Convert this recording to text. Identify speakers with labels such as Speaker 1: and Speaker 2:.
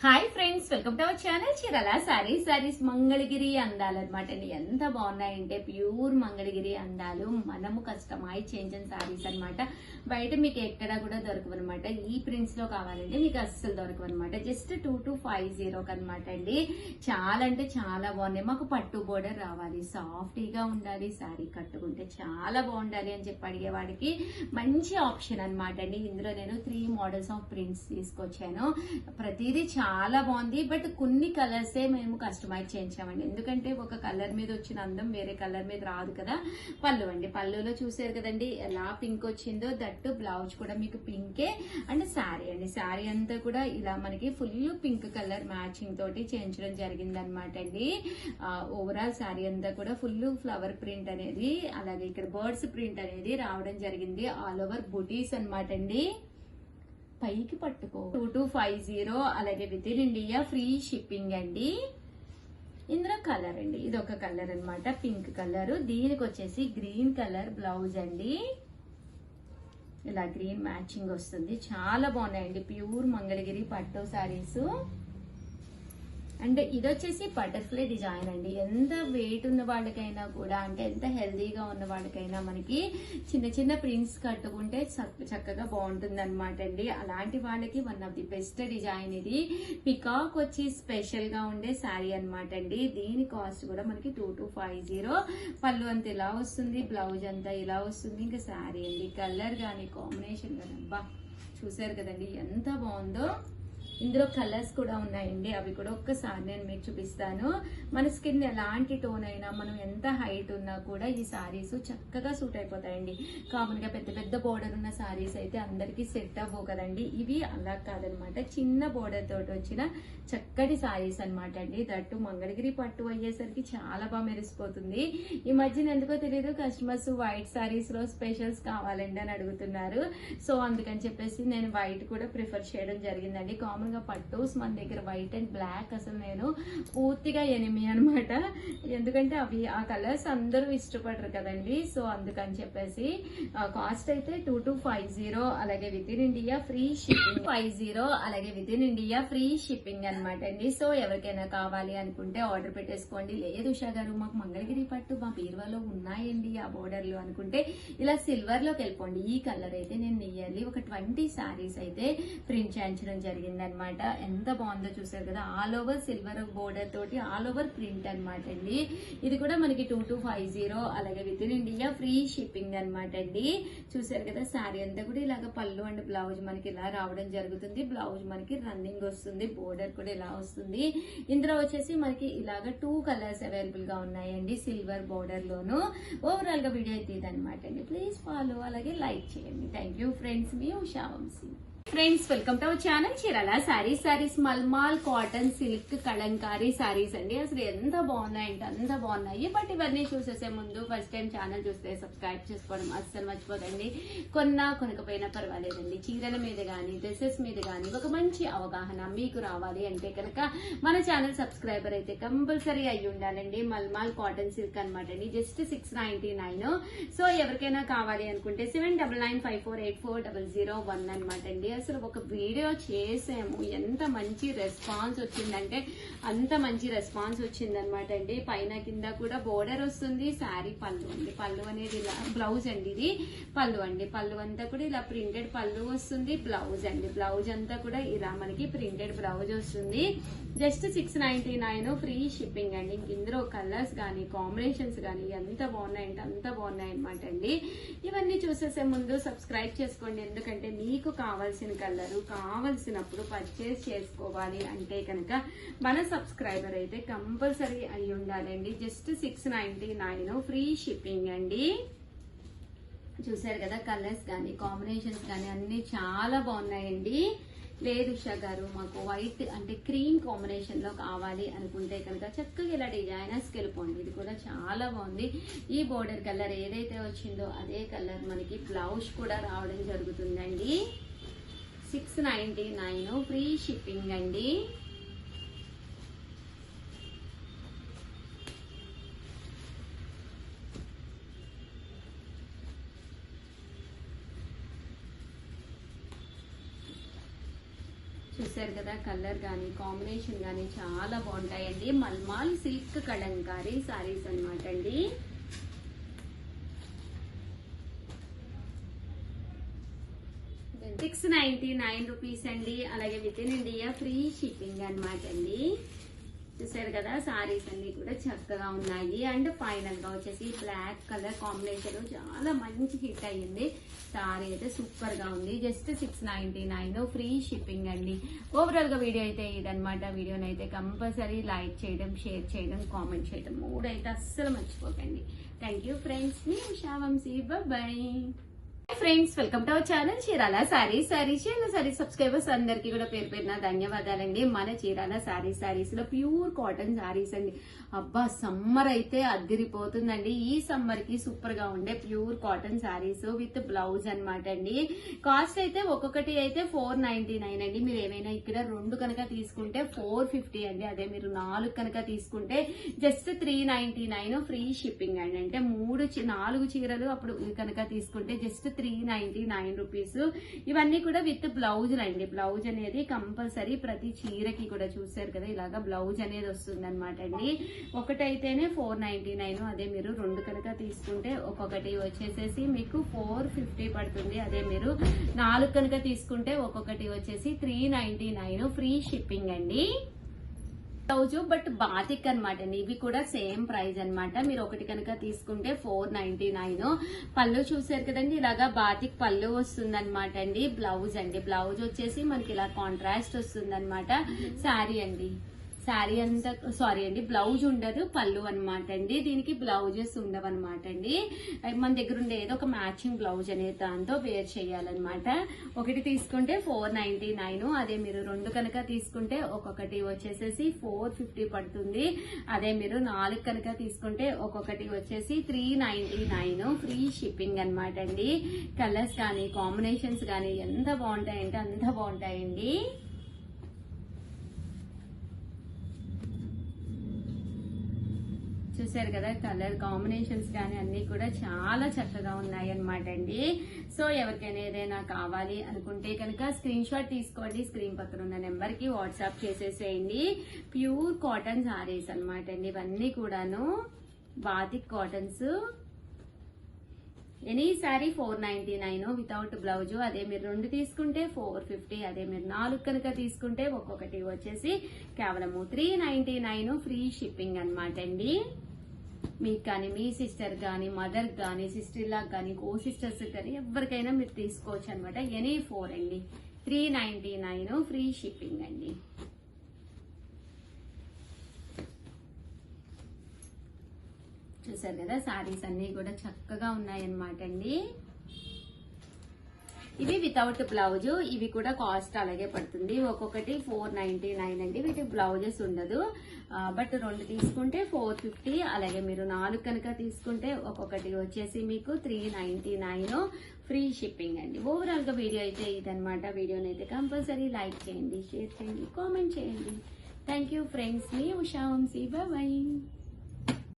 Speaker 1: Hi friends, welcome to our channel Chirala saris Mangalagiri అందాలు అనమాట అండి. ఎంత బాగున్నాయంటే ప్యూర్ మంగళగిరి అందాలు మనము కస్టమైజ్ చేయించిన సారీస్ అనమాట. బయట మీకు ఎక్కడా కూడా దొరకవు అనమాట. ఈ ప్రింట్స్ లో కావాలంటే మీకు అస్సలు దొరకవు అనమాట. జస్ట్ 2250 అనమాట అండి. చాలా అంటే చాలా బాగున్నాయి. మాకు పట్టు బోర్డర్ రావాలి, సాఫ్టీగా ఉండాలి, సారీ కట్టుకుంటే చాలా బాగుండాలి అని చెప్పి అడిగేవాడికి మంచి ఆప్షన్ అనమాట అండి. ఇందులో నేను 3 మోడల్స్ ఆఫ్ ప్రింట్స్ తీసుకొచ్చాను. ప్రతిదీ చాలా బాగుంది. బట్ కొన్ని కలర్సే మేము కస్టమైజ్ చేయించామండి. ఎందుకంటే ఒక కలర్ మీద వచ్చిన అందం వేరే కలర్ మీద రాదు కదా. పళ్ళు అండి, పళ్ళులో చూసారు కదండి ఎలా పింక్ వచ్చిందో. దట్టు బ్లౌజ్ కూడా మీకు పింకే. అండ్ శారీ అండి, శారీ అంతా కూడా ఇలా మనకి ఫుల్ పింక్ కలర్ మ్యాచింగ్ తోటి చేయించడం జరిగింది అనమాట అండి. ఓవరాల్ శారీ అంతా కూడా ఫుల్ ఫ్లవర్ ప్రింట్ అనేది, అలాగే ఇక్కడ బర్డ్స్ ప్రింట్ అనేది రావడం జరిగింది. ఆల్ ఓవర్ బుటీస్ అనమాట అండి. పైకి పట్టుకో 2250, అలాగే with in India free shipping అండి. ఇందులో కలర్ అండి, ఇది ఒక కలర్ అనమాట, పింక్ కలర్. దీనికి వచ్చేసి గ్రీన్ కలర్ బ్లౌజ్ అండి. ఇలా గ్రీన్ మ్యాచింగ్ వస్తుంది. చాలా బాగున్నాయండి ప్యూర్ మంగళగిరి పట్టు సారీస్. అండ్ ఇది వచ్చేసి బటర్ఫ్లై డిజైన్ అండి. ఎంత వెయిట్ ఉన్న వాళ్ళకైనా కూడా, అంటే ఎంత హెల్దీగా ఉన్న వాళ్ళకైనా మనకి చిన్న చిన్న ప్రింట్స్ కట్టుకుంటే చక్కగా బాగుంటుంది అనమాట అండి. అలాంటి వాళ్ళకి one of the best design ఇది. పికాక్ వచ్చి స్పెషల్ గా ఉండే శారీ అనమాట అండి. దీని కాస్ట్ కూడా మనకి 2250. పళ్ళు అంతా ఇలా వస్తుంది, బ్లౌజ్ అంతా ఇలా వస్తుంది. ఇంకా శారీ అండి, కలర్ కానీ కాంబినేషన్ కానీ అబ్బా చూసారు కదండి ఎంత బాగుందో. ఇందులో కలర్స్ కూడా ఉన్నాయండి, అవి కూడా ఒక్కసారి నేను మీకు చూపిస్తాను. మన స్కిన్ ఎలాంటి టోన్ అయినా, మనం ఎంత హైట్ ఉన్నా కూడా ఈ సారీస్ చక్కగా సూట్ అయిపోతాయండి. కామన్ గా పెద్ద పెద్ద బోర్డర్ ఉన్న సారీస్ అయితే అందరికి సెట్ అవ్వవు కదండి. ఇవి అలా కాదనమాట, చిన్న బోర్డర్ తోటి వచ్చిన చక్కటి సారీస్ అనమాట అండి. దట్టు మంగళగిరి పట్టు అయ్యేసరికి చాలా బాగా మెరిసిపోతుంది. ఈ మధ్యన ఎందుకో తెలియదు కస్టమర్స్ వైట్ సారీస్ లో స్పెషల్స్ కావాలండి అని అడుగుతున్నారు. సో అందుకని చెప్పేసి నేను వైట్ కూడా ప్రిఫర్ చేయడం జరిగిందండి. కామన్ గా పట్టోస్ మన దగ్గర వైట్ అండ్ బ్లాక్ అసలు నేను పూర్తిగా ఎనిమి అనమాట. ఎందుకంటే అవి ఆ కలర్స్ అందరూ ఇష్టపడరు కదండి. సో అందుకని చెప్పేసి కాస్ట్ అయితే 2250, అలాగే with in India free shipping 50, అలాగే with in India free shipping అనమాట అండి. సో ఎవరికైనా కావాలి అనుకుంటే ఆర్డర్ పెట్టేసుకోండి. లేదు ఉషా గారు మాకు మంగళగిరి పట్టు మా బీరువాలో ఉన్నాయండి ఆ బోర్డర్ లో అనుకుంటే ఇలా సిల్వర్ లోకి వెళ్ళిపోండి. ఈ కలర్ అయితే నేను నియర్లీ ఒక 20 సారీస్ అయితే ప్రింట్ చేయించడం జరిగింది అనమాట. ఎంత బాగుందో చూసారు కదా. ఆల్ ఓవర్ సిల్వర్ బోర్డర్ తోటి ఆల్ ఓవర్ ప్రింట్ అనమాట అండి. ఇది కూడా మనకి 2250, అలాగే with in India free shipping అనమాట అండి. చూసారు కదా శారీ అంతా కూడా ఇలాగ పళ్ళు అండ్ బ్లౌజ్ మనకి ఇలా రావడం జరుగుతుంది. బ్లౌజ్ మనకి రన్నింగ్ వస్తుంది, బోర్డర్ కూడా ఇలా వస్తుంది. ఇందులో వచ్చేసి మనకి ఇలాగ 2 కలర్స్ అవైలబుల్ గా ఉన్నాయండి సిల్వర్ బోర్డర్ లోను. ఓవరాల్ గా వీడియో అయితే ఇదనమాట అండి. ప్లీజ్ ఫాలో, అలాగే లైక్ చేయండి. థ్యాంక్ యూ ఫ్రెండ్స్, మీ Usha Vamsi. Friends, welcome to our channel Chirala sarees mulmul cotton silk Kalamkari sarees అండి. అసలు ఎంత బాగున్నాయంటే అంత బాగున్నాయి. బట్ ఇవన్నీ చూసేసే ముందు ఫస్ట్ టైం ఛానల్ చూస్తే సబ్స్క్రైబ్ చేసుకోవడం అస్సలు మర్చిపోదండి. కొనకపోయినా పర్వాలేదండి. చీరల మీద కానీ డ్రెస్సెస్ మీద కానీ ఒక మంచి అవగాహన మీకు రావాలి అంటే కనుక మన ఛానల్ సబ్స్క్రైబర్ అయితే కంపల్సరీ అయ్యి ఉండాలండి. మల్మాల్ కాటన్ సిల్క్ అనమాట అండి. జస్ట్ 699. సో ఎవరికైనా కావాలి అనుకుంటే 7995484001 అనమాట అండి. అసలు ఒక వీడియో చేసాము, ఎంత మంచి రెస్పాన్స్ వచ్చిందంటే అంత మంచి రెస్పాన్స్ వచ్చిందనమాట అండి. పైన కింద కూడా బోర్డర్ వస్తుంది. శారీ పళ్ళు అండి, పళ్ళు అనేది ఇలా బ్లౌజ్ అండి. ఇది పళ్ళు అండి, పళ్ళు అంతా కూడా ఇలా ప్రింటెడ్ పళ్ళు వస్తుంది. బ్లౌజ్ అండి, బ్లౌజ్ అంతా కూడా ఇలా మనకి ప్రింటెడ్ బ్లౌజ్ వస్తుంది. జస్ట్ 699 ఫ్రీ షిప్పింగ్ అండి. ఇందులో కలర్స్ కానీ కాంబినేషన్స్ కానీ ఎంత బాగున్నాయంటే అంత బాగున్నాయి అనమాట అండి. ఇవన్నీ చూసేసే ముందు సబ్స్క్రైబ్ చేసుకోండి. ఎందుకంటే మీకు కావాల్సిన కలరు కావలసినప్పుడు పర్చేస్ చేసుకోవాలి అంటే కనుక మన సబ్స్క్రైబర్ అయితే కంపల్సరీ అయి ఉండాలండి. జస్ట్ 699 ఫ్రీ షిప్పింగ్ అండి. చూసారు కదా కలర్స్ కానీ కాంబినేషన్స్ కానీ అన్ని చాలా బాగున్నాయండి. లేదు ఉషా గారు మాకు వైట్ అంటే క్రీమ్ కాంబినేషన్ లో కావాలి అనుకుంటే కనుక చక్కగా ఇలా డిజైనర్స్ వెళ్ళిపోండి. ఇది కూడా చాలా బాగుంది. ఈ బోర్డర్ కలర్ ఏదైతే వచ్చిందో అదే కలర్ మనకి బ్లౌజ్ కూడా రావడం జరుగుతుందండి. 699 ఫ్రీ షిప్పింగ్ అండి. చూసారు కదా, కలర్ కానీ కాంబినేషన్ కానీ చాలా బాగుంటాయండి. మల్మాల్ సిల్క్ కలంకారీ సారీస్ అన్నమాట అండి. ₹699 అండి. అలాగే with in India free shipping అన్నమాట అండి. చూసారు కదా, సారీస్ అన్ని కూడా చక్కగా ఉన్నాయి. అండ్ ఫైనల్ గా వచ్చేసి బ్లాక్ కలర్ కాంబినేషన్ చాలా మంచి హిట్ అయ్యింది. సారీ అయితే సూపర్ గా ఉంది. జస్ట్ $699 ఫ్రీ షిప్పింగ్ అండి. ఓవరాల్ గా వీడియో అయితే ఇదనమాట. వీడియోని అయితే కంపల్సరీ లైక్ చేయడం, షేర్ చేయడం, కామెంట్ చేయడం 3 అయితే అస్సలు మర్చిపోకండి. Thank you friends. మీ Usha Vamshi. Bye friends, welcome to our channel Chirala Sarees. Subscribers అందరికీ కూడా పేరు పేరున ధన్యవాదాలండి. మన చీరాల సారీస్ లో ప్యూర్ కాటన్ సారీస్ అండి. అబ్బా, సమ్మర్ అయితే అద్దిరిపోతుందండి. ఈ సమ్మర్ కి సూపర్ గా ఉండే pure cotton saris with blouse అన్నమాట అండి. కాస్ట్ అయితే ఒక్కొక్కటి అయితే $499 అండి. మీరు ఏమైనా ఇక్కడ 2 కనుక తీసుకుంటే $450 అండి. అదే మీరు 4 కనుక తీసుకుంటే జస్ట్ $399 ఫ్రీ షిప్పింగ్ అండి. అంటే 4 చీరలు అప్పుడు కనుక తీసుకుంటే జస్ట్ $399. ఇవన్నీ కూడా విత్ బ్లౌజ్ అండి. బ్లౌజ్ అనేది కంపల్సరీ ప్రతి చీరకి కూడా చూసారు కదా, ఇలాగా బ్లౌజ్ అనేది వస్తుంది అనమాట అండి. ఒకటైతేనే $499. అదే మీరు 2 కనుక తీసుకుంటే ఒక్కొక్కటి వచ్చేసేసి మీకు $450 పడుతుంది. అదే మీరు 4 కనుక తీసుకుంటే ఒక్కొక్కటి వచ్చేసి $399 ఫ్రీ షిప్పింగ్ అండి. బ్లౌజ్ బట్ బాతిక్ అనమాట అండి. ఇవి కూడా సేమ్ ప్రైస్ అనమాట. మీరు ఒకటి కనుక తీసుకుంటే $499. పళ్ళు చూసారు కదండి, ఇలాగా బాతిక్ పళ్ళు వస్తుంది అనమాట అండి. బ్లౌజ్ అండి, బ్లౌజ్ వచ్చేసి మనకి ఇలా కాంట్రాస్ట్ వస్తుంది అనమాట. శారీ అండి, శారీ అంతా సారీ అండి, బ్లౌజ్ ఉండదు, పళ్ళు అనమాట అండి. దీనికి బ్లౌజెస్ ఉండవు అనమాట అండి. మన దగ్గర ఉండే ఏదో ఒక మ్యాచింగ్ బ్లౌజ్ అనేది దాంతో వేర్ చేయాలన్నమాట. ఒకటి తీసుకుంటే $499. అదే మీరు 2 కనుక తీసుకుంటే ఒక్కొక్కటి వచ్చేసేసి $450 పడుతుంది. అదే మీరు 4 కనుక తీసుకుంటే ఒక్కొక్కటి వచ్చేసి $399 ఫ్రీ షిప్పింగ్ అనమాట అండి. కలర్స్ కానీ కాంబినేషన్స్ కానీ ఎంత బాగుంటాయంటే అంత బాగుంటాయండి. చూసారు కదా, కలర్ కాంబినేషన్స్ కానీ అన్ని కూడా చాలా చక్కగా ఉన్నాయి అనమాట అండి. సో ఎవరికైనా ఏదైనా కావాలి అనుకుంటే కనుక స్క్రీన్ షాట్ తీసుకోండి. స్క్రీన్ పక్కన ఉన్న నెంబర్ కి వాట్సాప్ చేసేసేయండి. ప్యూర్ కాటన్ సారీస్ అనమాట అండి. ఇవన్నీ కూడాను batik cottons. Any sorry $499 without blouse. అదే మీరు 2 తీసుకుంటే $450. అదే మీరు 4 కనుక తీసుకుంటే ఒక్కొక్కటి వచ్చేసి కేవలము $399 ఫ్రీ షిప్పింగ్ అనమాట అండి. మీకు కానీ, మీ సిస్టర్ కానీ, మదర్ కానీ, సిస్టర్ లా కానీ, కో సిస్టర్స్ కానీ ఎవరికైనా మీరు తీసుకోవచ్చు అనమాట. ఎనీ 4 అండి, $399 ఫ్రీ షిప్పింగ్ అండి. చూసారు కదా, సారీస్ అన్ని కూడా చక్కగా ఉన్నాయన్నమాట అండి. ఇవి వితౌట్ బ్లౌజ్. ఇవి కూడా కాస్ట్ అలాగే పడుతుంది. ఒక్కొక్కటి $499 అండి. వీటికి బ్లౌజెస్ ఉండదు. బట్ 2 తీసుకుంటే $450. అలాగే మీరు 4 కనుక తీసుకుంటే ఒక్కొక్కటి వచ్చేసి మీకు $399 ఫ్రీ షిప్పింగ్ అండి. ఓవరాల్ గా వీడియో అయితే ఇదనమాట. వీడియోని అయితే కంపల్సరీ లైక్ చేయండి, షేర్ చేయండి, కామెంట్ చేయండి. Thank you friends. మీ ఉషా వంశీ. బాయ్.